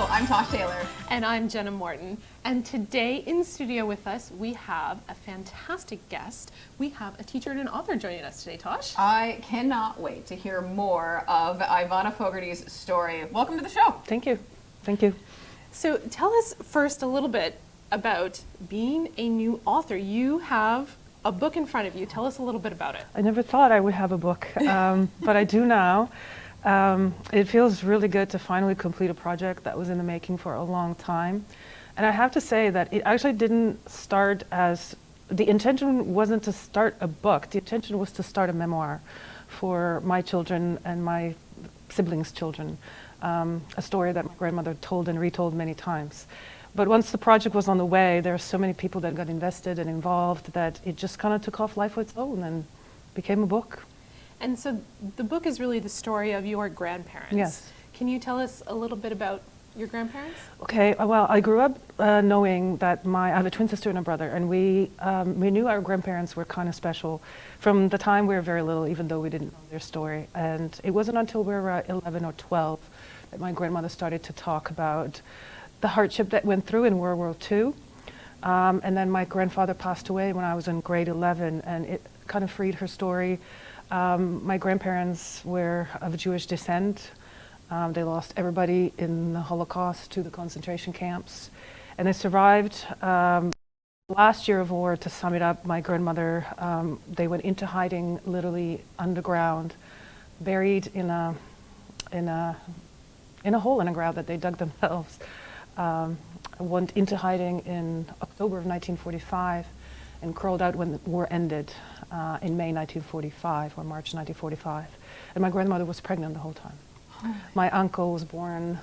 Hello, I'm Tosh Taylor. And I'm Jenna Morton. And today in studio with us, we have a fantastic guest. We have a teacher and an author joining us today, Tosh. I cannot wait to hear more of Ivana Fogarty's story. Welcome to the show. Thank you. Thank you. So tell us first a little bit about being a new author. You have a book in front of you. Tell us a little bit about it. I never thought I would have a book, but I do now. It feels really good to finally complete a project that was in the making for a long time. And I have to say that it actually didn't start as, the intention wasn't to start a book. The intention was to start a memoir for my children and my siblings' children. A story that my grandmother told and retold many times. But once the project was on the way, there were so many people that got invested and involved that it just kind of took off life of its own and became a book. And so the book is really the story of your grandparents. Yes. Can you tell us a little bit about your grandparents? Okay, well, I grew up knowing that I have a twin sister and a brother, and we knew our grandparents were kind of special from the time we were very little, even though we didn't know their story. And it wasn't until we were 11 or 12 that my grandmother started to talk about the hardship that went through in World War II. And then my grandfather passed away when I was in grade 11, and it kind of freed her story. My grandparents were of Jewish descent. They lost everybody in the Holocaust to the concentration camps. And they survived. Last year of war, to sum it up, my grandmother, they went into hiding literally underground, buried in a hole in the ground that they dug themselves. Went into hiding in October of 1945 and crawled out when the war ended in May 1945 or March 1945. And my grandmother was pregnant the whole time. Oh. My uncle was born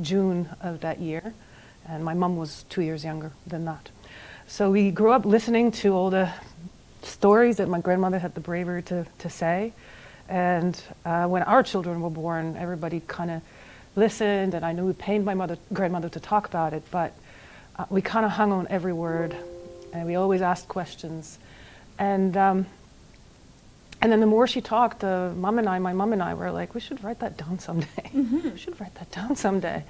June of that year, and my mom was 2 years younger than that. So we grew up listening to all the stories that my grandmother had the bravery to say. And when our children were born, everybody kind of listened, and I knew it pained my grandmother to talk about it, but we kind of hung on every word, and we always asked questions. And then the more she talked, my mom and I were like, we should write that down someday. Mm-hmm. We should write that down someday.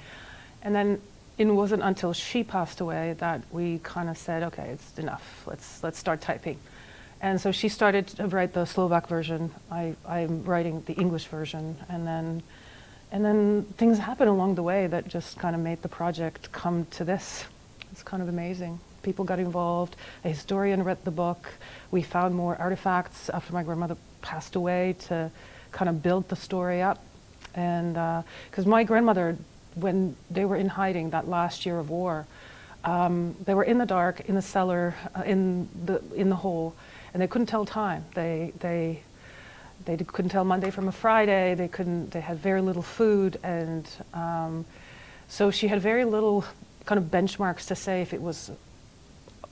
And then it wasn't until she passed away that we kind of said, okay, it's enough. Let's start typing. And so she started to write the Slovak version. I'm writing the English version, and then things happened along the way that just kind of made the project come to this. It's kind of amazing. People got involved. A historian read the book. We found more artifacts after my grandmother passed away to kind of build the story up. And because my grandmother, when they were in hiding that last year of war, they were in the dark, in the cellar, in the hole, and they couldn't tell time. They couldn't tell Monday from a Friday. They had very little food, and so she had very little kind of benchmarks to say if it was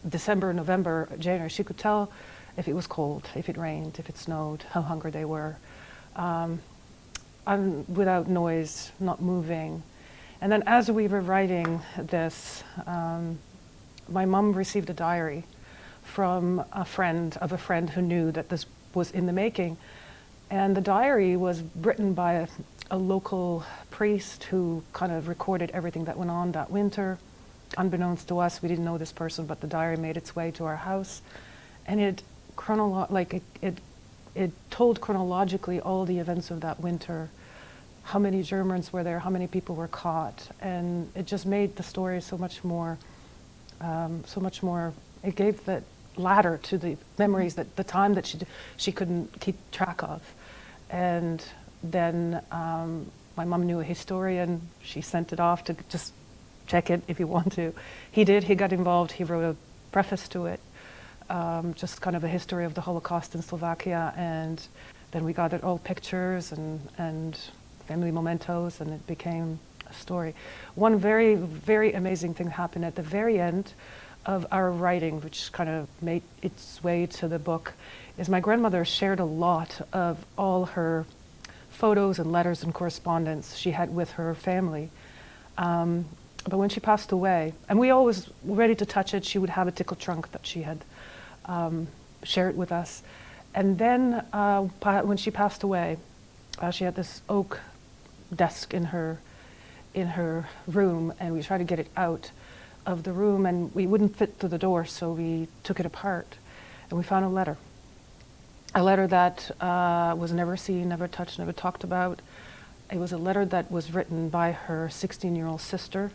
December, November, January. She could tell if it was cold, if it rained, if it snowed, how hungry they were, without noise, not moving. And then as we were writing this, my mom received a diary from a friend who knew that this was in the making. And the diary was written by a local priest who kind of recorded everything that went on that winter. Unbeknownst to us, we didn't know this person, but the diary made its way to our house. And it told chronologically all the events of that winter, how many Germans were there, how many people were caught. And it just made the story so much more, it gave that ladder to the memories, that the time that she couldn't keep track of. And then my mom knew a historian. She sent it off to just check it if you want to. He did. He got involved. He wrote a preface to it, just kind of a history of the Holocaust in Slovakia. And then we gathered all pictures and family mementos, and it became a story. One very, very amazing thing happened at the very end of our writing, which kind of made its way to the book, is my grandmother shared a lot of all her photos and letters and correspondence she had with her family. But when she passed away, and we always were ready to touch it, she would have a tickle trunk that she had shared with us. And then when she passed away, she had this oak desk in her in her room, and we tried to get it out of the room, and we wouldn't fit through the door, so we took it apart, and we found a letter that was never seen, never touched, never talked about. It was a letter that was written by her 16-year-old sister,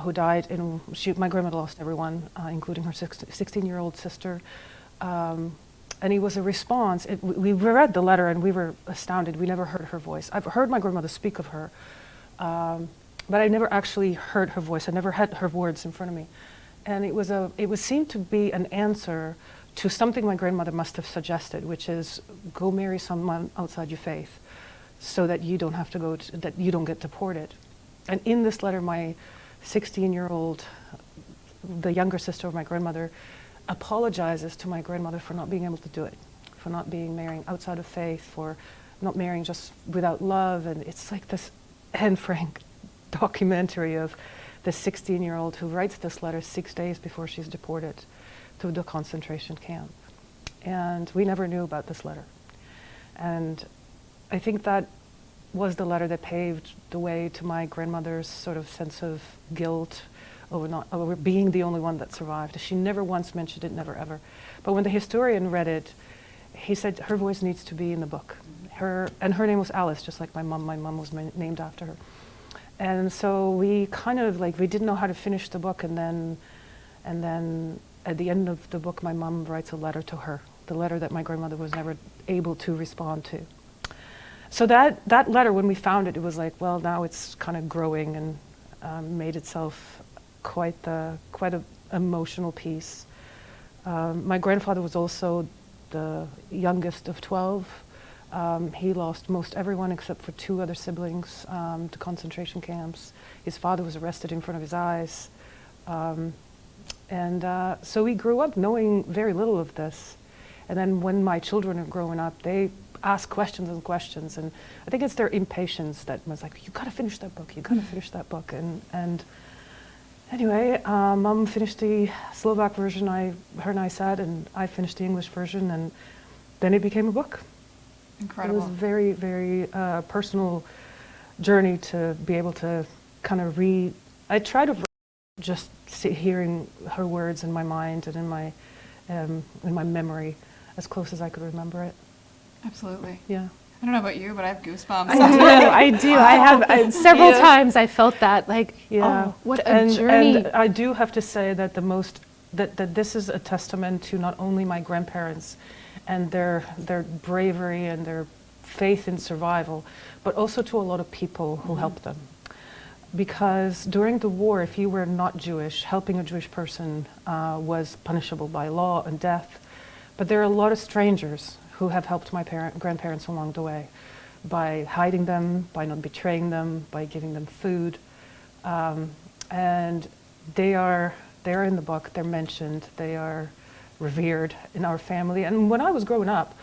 who died in, my grandmother lost everyone, including her 16-year-old sister. And it was a response. We read the letter and we were astounded. We never heard her voice. I've heard my grandmother speak of her, but I never actually heard her voice. I never had her words in front of me. And it seemed to be an answer to something my grandmother must have suggested, which is go marry someone outside your faith so that you don't have to go, that you don't get deported. And in this letter, my 16-year-old, the younger sister of my grandmother, apologizes to my grandmother for not being able to do it, for not marrying outside of faith, for not marrying just without love. And it's like this Anne Frank documentary of the 16-year-old who writes this letter 6 days before she's deported to the concentration camp. And we never knew about this letter. And I think that was the letter that paved the way to my grandmother's sort of sense of guilt over being the only one that survived. She never once mentioned it, never ever. But when the historian read it, he said her voice needs to be in the book. Her name was Alice, just like my mom. My mom was named after her. And so we kind of we didn't know how to finish the book, and then at the end of the book, my mom writes a letter to her, the letter that my grandmother was never able to respond to. So that letter, when we found it, it was like, well, now it's kind of growing and made itself quite an emotional piece. My grandfather was also the youngest of 12. He lost most everyone except for 2 other siblings to concentration camps. His father was arrested in front of his eyes. So we grew up knowing very little of this. And then when my children are growing up, they ask questions and questions. And I think it's their impatience that was like, you gotta finish that book, you gotta finish that book. And anyway, Mom finished the Slovak version, her and I sat, and I finished the English version, and then it became a book. Incredible. It was a very, very personal journey to be able to kind of read. I try to just hearing her words in my mind and in my memory as close as I could remember it. Absolutely. Yeah. I don't know about you, but I have goosebumps. I do. I have several times I felt that, oh, what a journey. And I do have to say that that this is a testament to not only my grandparents and their bravery and their faith in survival, but also to a lot of people who helped them. Because during the war, if you were not Jewish, helping a Jewish person was punishable by law and death. But there are a lot of strangers who have helped my grandparents along the way by hiding them, by not betraying them, by giving them food. And they are in the book, they're mentioned, they are revered in our family. And when I was growing up,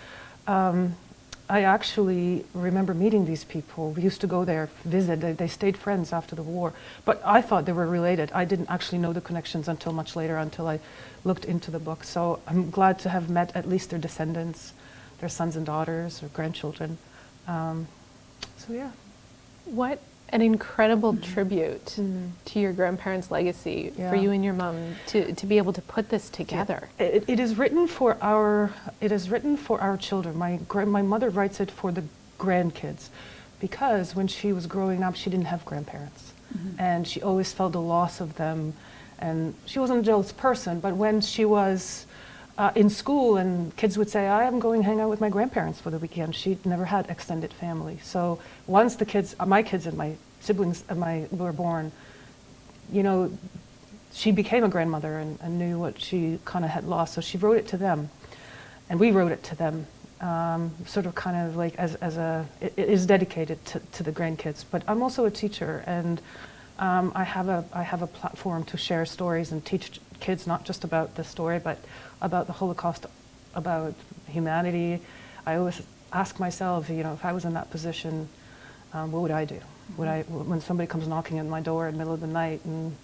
I actually remember meeting these people. We used to go there, visit. They stayed friends after the war. But I thought they were related. I didn't actually know the connections until much later, until I looked into the book. So I'm glad to have met at least their descendants, their sons and daughters or grandchildren. So yeah. What an incredible tribute to your grandparents' legacy for you and your mom to be able to put this together. Yeah. It is written for our children. My mother writes it for the grandkids, because when she was growing up, she didn't have grandparents, and she always felt the loss of them. And she wasn't a jealous person, but when she was in school and kids would say, I'm going to hang out with my grandparents for the weekend, she never had extended family. So once the kids, my kids and my siblings were born, she became a grandmother and knew what she kind of had lost. So she wrote it to them, and we wrote it to them, sort of kind of like it is dedicated to the grandkids. But I'm also a teacher, and I have a platform to share stories and teach kids not just about the story, but about the Holocaust, about humanity. I always ask myself, if I was in that position, what would I do? When somebody comes knocking at my door in the middle of the night and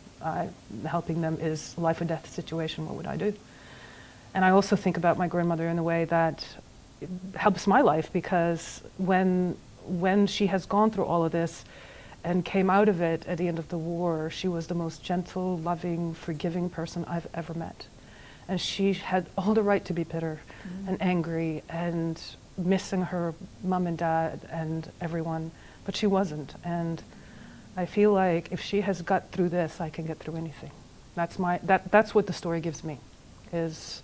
helping them is a life or death situation, what would I do? And I also think about my grandmother in a way that helps my life, because when she has gone through all of this, and came out of it at the end of the war, she was the most gentle, loving, forgiving person I've ever met. And she had all the right to be bitter and angry and missing her mom and dad and everyone, but she wasn't. And I feel like if she has got through this, I can get through anything. That's what the story gives me, is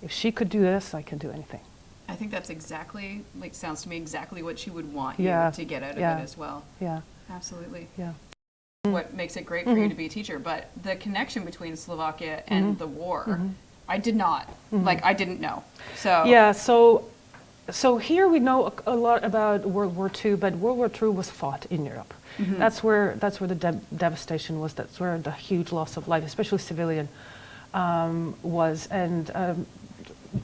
if she could do this, I can do anything. I think that's exactly, like, sounds to me exactly what she would want Yeah. you to get out of Yeah. it as well. Yeah, Absolutely. yeah. What makes it great for you to be a teacher, but the connection between Slovakia and the war, I did not, like, I didn't know. So Yeah, so here we know a lot about World War II, but World War II was fought in Europe. That's where the devastation was. That's where the huge loss of life, especially civilian, was. And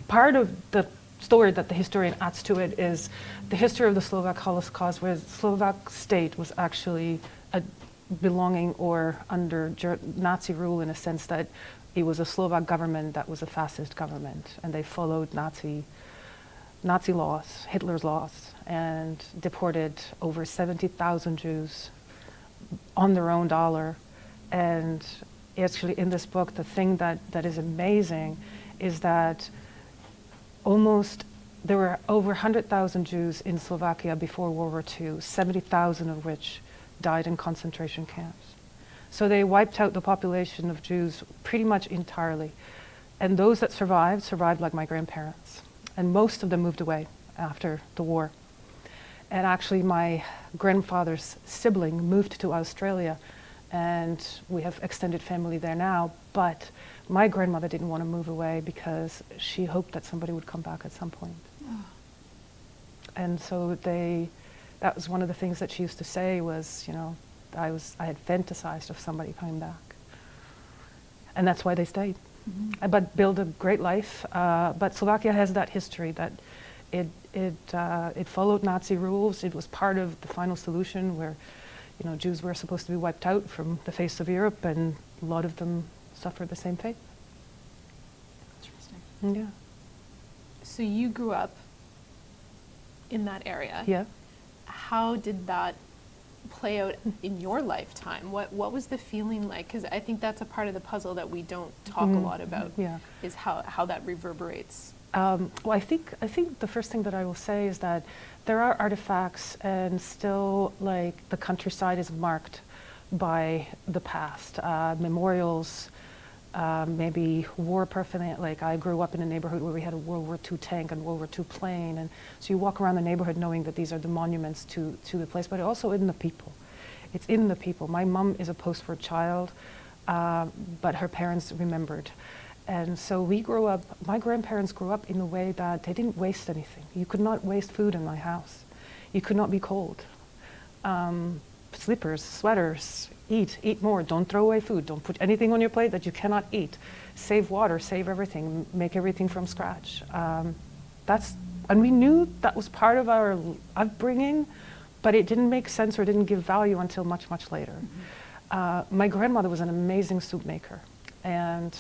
part of the story that the historian adds to it is the history of the Slovak Holocaust, where the Slovak state was actually belonging or under Nazi rule, in a sense that it was a Slovak government that was a fascist government, and they followed Nazi laws, Hitler's laws, and deported over 70,000 Jews on their own dollar. And actually in this book, the thing that is amazing is that there were over 100,000 Jews in Slovakia before World War II, 70,000 of which died in concentration camps. So they wiped out the population of Jews pretty much entirely. And those that survived like my grandparents. And most of them moved away after the war. And actually my grandfather's sibling moved to Australia, and we have extended family there now, but my grandmother didn't want to move away because she hoped that somebody would come back at some point. And so that was one of the things that she used to say was, you know, I had fantasized of somebody coming back. And that's why they stayed. But build a great life. But Slovakia has that history that it followed Nazi rules. It was part of the final solution where, you know, Jews were supposed to be wiped out from the face of Europe, and a lot of them suffered the same fate. Interesting. Yeah. So you grew up in that area. Yeah. How did that play out in your lifetime? What was the feeling like? Because I think that's a part of the puzzle that we don't talk a lot about. Yeah. Is how that reverberates. Well, I think the first thing that I will say is that there are artifacts, and still, like, the countryside is marked by the past. Memorials, maybe war paraphernalia. Like, I grew up in a neighborhood where we had a World War II tank and World War II plane, and so you walk around the neighborhood knowing that these are the monuments to the place, but also in the people. It's in the people. My mom is a post-war child, but her parents remembered. And so we grew up, my grandparents grew up in a way that they didn't waste anything. You could not waste food in my house. You could not be cold. Slippers, sweaters, eat more. Don't throw away food. Don't put anything on your plate that you cannot eat. Save water, save everything, make everything from scratch. And we knew that was part of our upbringing, but it didn't make sense or didn't give value until much, much later. My grandmother was an amazing soup maker. And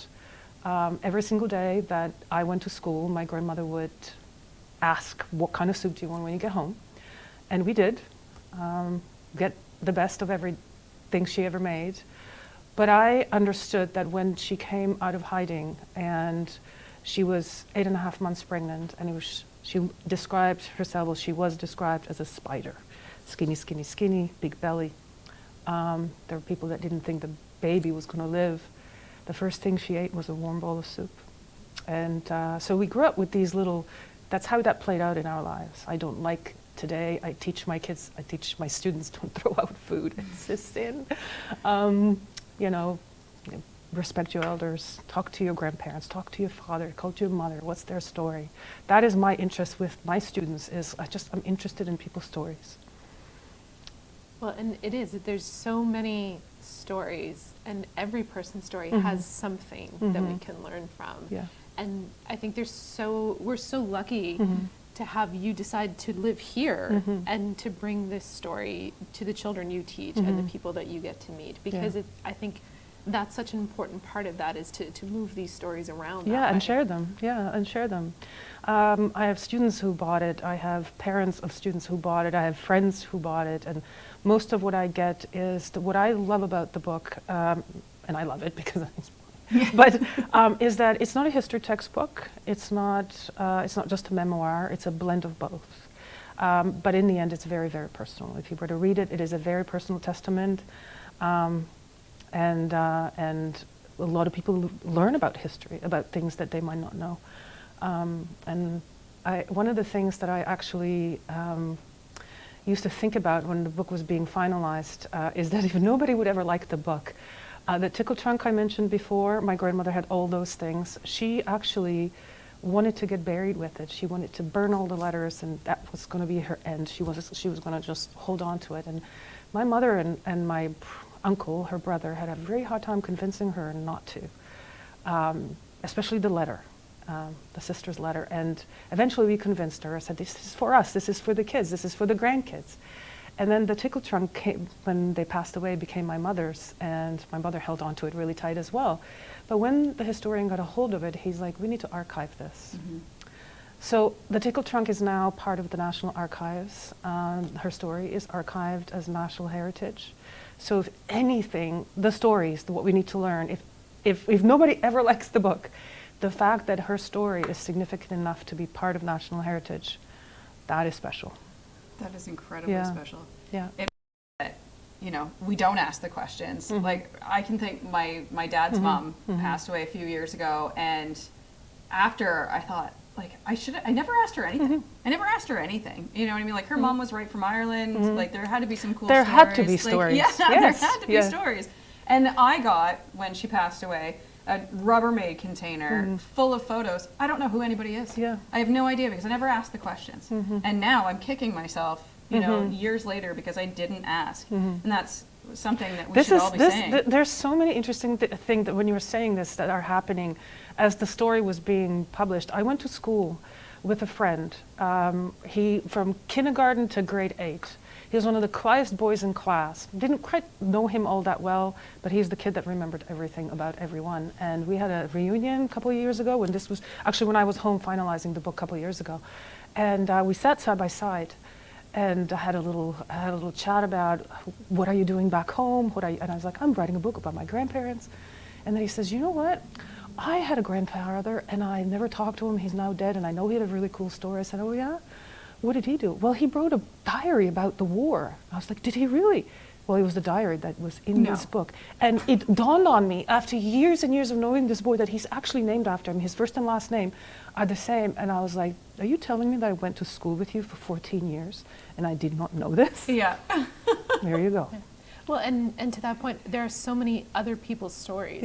every single day that I went to school, my grandmother would ask, what kind of soup do you want when you get home? And we did. Get the best of everything she ever made. But I understood that when she came out of hiding and she was 8.5 months pregnant, and she described herself, well, she was described as a spider. Skinny, skinny, skinny, big belly. There were people that didn't think the baby was going to live. The first thing she ate was a warm bowl of soup. And so we grew up with these little, that's how that played out in our lives. I don't like today, I teach my students, don't throw out food, it's a sin. You know, respect your elders, talk to your grandparents, talk to your father, talk to your mother, what's their story? That is my interest with my students, is I'm interested in people's stories. Well, and it is, there's so many stories, and every person's story has something that we can learn from. Yeah. And I think we're so lucky to have you decide to live here and to bring this story to the children you teach and the people that you get to meet, because I think that's such an important part of that, is to move these stories around. Yeah, that and way. share them. Yeah, and share them. I have students who bought it. I have parents of students who bought it. I have friends who bought it. And most of what I get is what I love about the book, and I love it because but is that it's not a history textbook. It's not just a memoir. It's a blend of both. But in the end, it's very, very personal. If you were to read it, it is a very personal testament. And a lot of people learn about history, about things that they might not know. And one of the things that I actually used to think about when the book was being finalized is that if nobody would ever like the book, the tickle trunk I mentioned before, my grandmother had all those things. She actually wanted to get buried with it. She wanted to burn all the letters, and that was going to be her end. She was going to just hold on to it. And my mother and my uncle, her brother, had a very hard time convincing her not to, especially the letter, the sister's letter. And eventually we convinced her. I said, this is for us, this is for the kids, this is for the grandkids. And then the tickle trunk came, when they passed away, became my mother's, and my mother held on to it really tight as well. But when the historian got a hold of it, he's like, we need to archive this. Mm-hmm. So the tickle trunk is now part of the National Archives. Her story is archived as national heritage. So if anything, the stories, what we need to learn, if nobody ever likes the book, the fact that her story is significant enough to be part of national heritage, that is special. That is incredibly special. Yeah. We don't ask the questions. Mm-hmm. Like, I can think my dad's mom passed away a few years ago, and after I thought, like, I never asked her anything. I never asked her anything. You know what I mean? Like, her mom was right from Ireland. Like, there had to be some cool stories. There had to be stories. Like, there had to be stories. And I got, when she passed away, a Rubbermaid container full of photos. I don't know who anybody is. Yeah. I have no idea because I never asked the questions. And now I'm kicking myself, years later because I didn't ask. And that's something that we should all be saying. There's so many interesting things that when you were saying this that are happening as the story was being published. I went to school with a friend. He, from kindergarten to grade 8. He was one of the quietest boys in class. Didn't quite know him all that well, but he's the kid that remembered everything about everyone. And we had a reunion a couple of years ago when I was home finalizing the book a couple of years ago. And we sat side by side and I had a little chat about what are you doing back home? And I was like, I'm writing a book about my grandparents. And then he says, you know what? I had a grandfather and I never talked to him. He's now dead and I know he had a really cool story. I said, oh yeah? What did he do? Well, he wrote a diary about the war. I was like, did he really? Well, it was the diary that was in this book. And it dawned on me after years and years of knowing this boy that he's actually named after him. His first and last name are the same. And I was like, are you telling me that I went to school with you for 14 years and I did not know this? Yeah. There you go. Yeah. Well, and to that point, there are so many other people's stories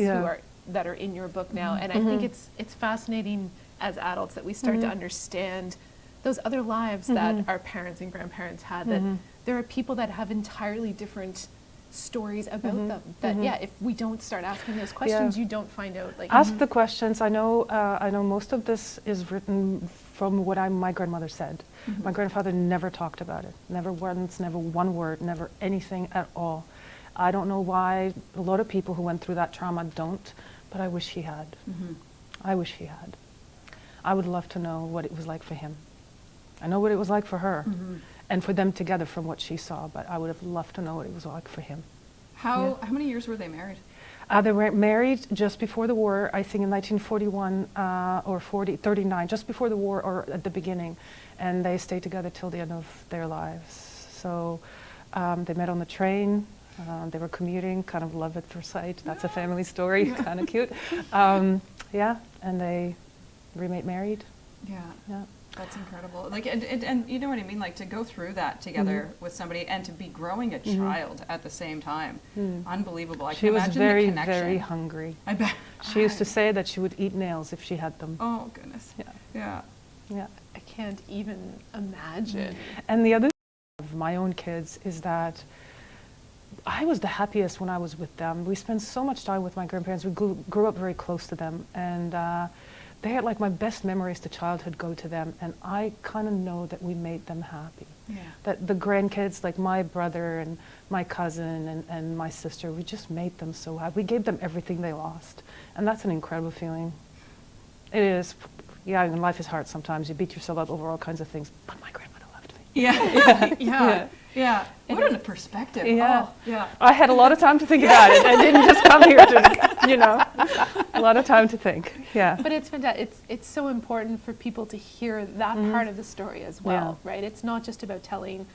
that are in your book now. And I think it's fascinating as adults that we start to understand those other lives that our parents and grandparents had, that there are people that have entirely different stories about them, that if we don't start asking those questions, you don't find out. Like, ask the questions. I know most of this is written from what my grandmother said. My grandfather never talked about it, never once, never one word, never anything at all. I don't know why a lot of people who went through that trauma don't, but I wish he had. I wish he had. I would love to know what it was like for him. I know what it was like for her and for them together from what she saw, but I would have loved to know what it was like for him. How many years were they married? They were married just before the war, I think in 1941 or 39, just before the war or at the beginning, and they stayed together till the end of their lives. So they met on the train, they were commuting, kind of love at first sight. That's a family story, kind of cute. And they remained married. Yeah. That's incredible. Like, and you know what I mean? Like, to go through that together with somebody and to be growing a child at the same time. Unbelievable. I can imagine the connection. She was very, very hungry. I bet. She used to say that she would eat nails if she had them. Oh, goodness. Yeah. I can't even imagine. And the other thing of my own kids is that I was the happiest when I was with them. We spent so much time with my grandparents. We grew up very close to them. And they had like my best memories to childhood go to them, and I kind of know that we made them happy. Yeah. That the grandkids, like my brother and my cousin and my sister, we just made them so happy. We gave them everything they lost, and that's an incredible feeling. It is. Yeah, and life is hard sometimes. You beat yourself up over all kinds of things, but my grandmother loved me. Yeah. What a perspective. Yeah. Oh, yeah. I had a lot of time to think about it. I didn't just come here to, you know, a lot of time to think. Yeah. But it's fantastic. It's so important for people to hear that part of the story as well, right? It's not just about telling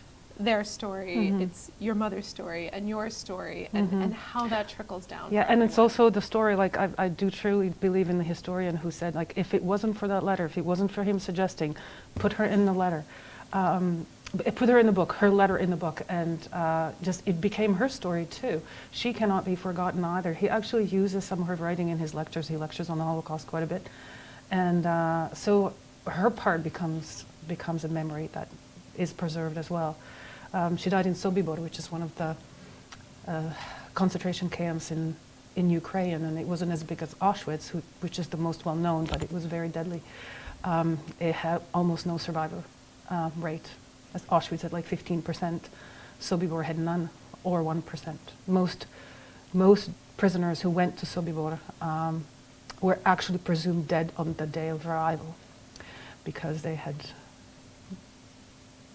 their story, it's your mother's story and your story and how that trickles down. Yeah, and it's also the story, like I do truly believe in the historian who said, like, if it wasn't for that letter, if it wasn't for him suggesting, put her in the letter, put her in the book, her letter in the book, and just it became her story too. She cannot be forgotten either. He actually uses some of her writing in his lectures. He lectures on the Holocaust quite a bit. And so her part becomes a memory that is preserved as well. She died in Sobibor, which is one of the concentration camps in Ukraine, and it wasn't as big as Auschwitz, which is the most well known, but it was very deadly. It had almost no survivor rate. As Auschwitz had like 15%, Sobibor had none, or 1%. Most prisoners who went to Sobibor were actually presumed dead on the day of arrival, because they had.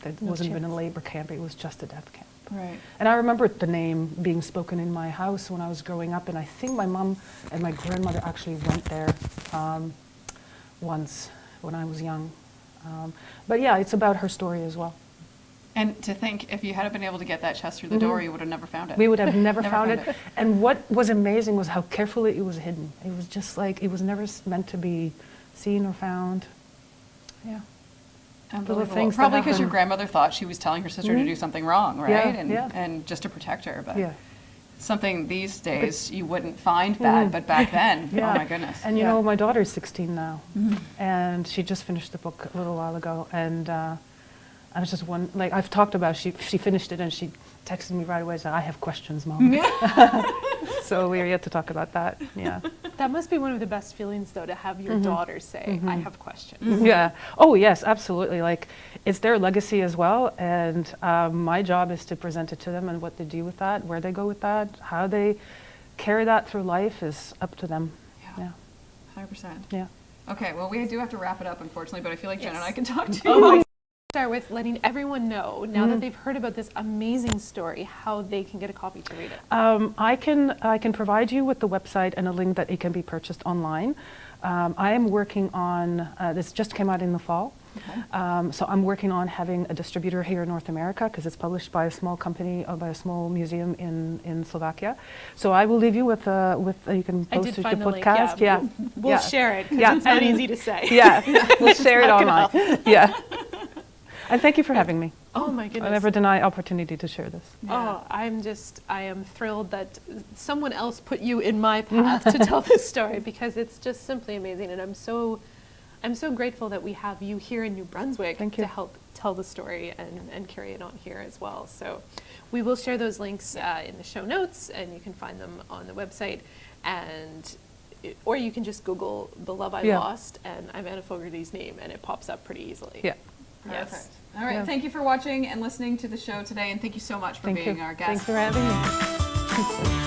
It wasn't even a labor camp, it was just a death camp. Right. And I remember the name being spoken in my house when I was growing up, and I think my mom and my grandmother actually went there once when I was young. But yeah, it's about her story as well. And to think, if you hadn't been able to get that chest through the door, you would have never found it. We would have never found it. And what was amazing was how carefully it was hidden. It was just like, it was never meant to be seen or found. Yeah. Unbelievable. Probably because your grandmother thought she was telling her sister to do something wrong, right? And just to protect her. But something these days you wouldn't find bad, but back then, oh my goodness. And you know, my daughter's 16 now, and she just finished the book a little while ago, and I was just like, I've talked about, she finished it and she texted me right away and said, I have questions, Mom. So we're yet to talk about that, yeah. That must be one of the best feelings, though, to have your daughter say, I have questions. Yeah. Oh, yes, absolutely. Like, it's their legacy as well, and my job is to present it to them, and what they do with that, where they go with that, how they carry that through life is up to them. Yeah. 100%. Yeah. Okay, well, we do have to wrap it up, unfortunately, but I feel like Jen and I can talk too. Oh, start with letting everyone know, now that they've heard about this amazing story, how they can get a copy to read it. I can provide you with the website and a link that it can be purchased online. I am working on, this just came out in the fall, so I'm working on having a distributor here in North America, because it's published by a small company, by a small museum in Slovakia. So I will leave you with you can post it to your podcast. Yeah. We'll share it, because it's not easy to say. Yeah, we'll share it online. Yeah. And thank you for having me. Oh my goodness. I never deny opportunity to share this. Oh, I am thrilled that someone else put you in my path to tell this story, because it's just simply amazing, and I'm so grateful that we have you here in New Brunswick to help tell the story and carry it on here as well. So we will share those links in the show notes, and you can find them on the website, or you can just Google The Love I Lost and Ivana Fogarty's name, and it pops up pretty easily. Yeah. Perfect. Yes. All right. Thank you for watching and listening to the show today, and thank you so much for being our guest. Thanks for having me.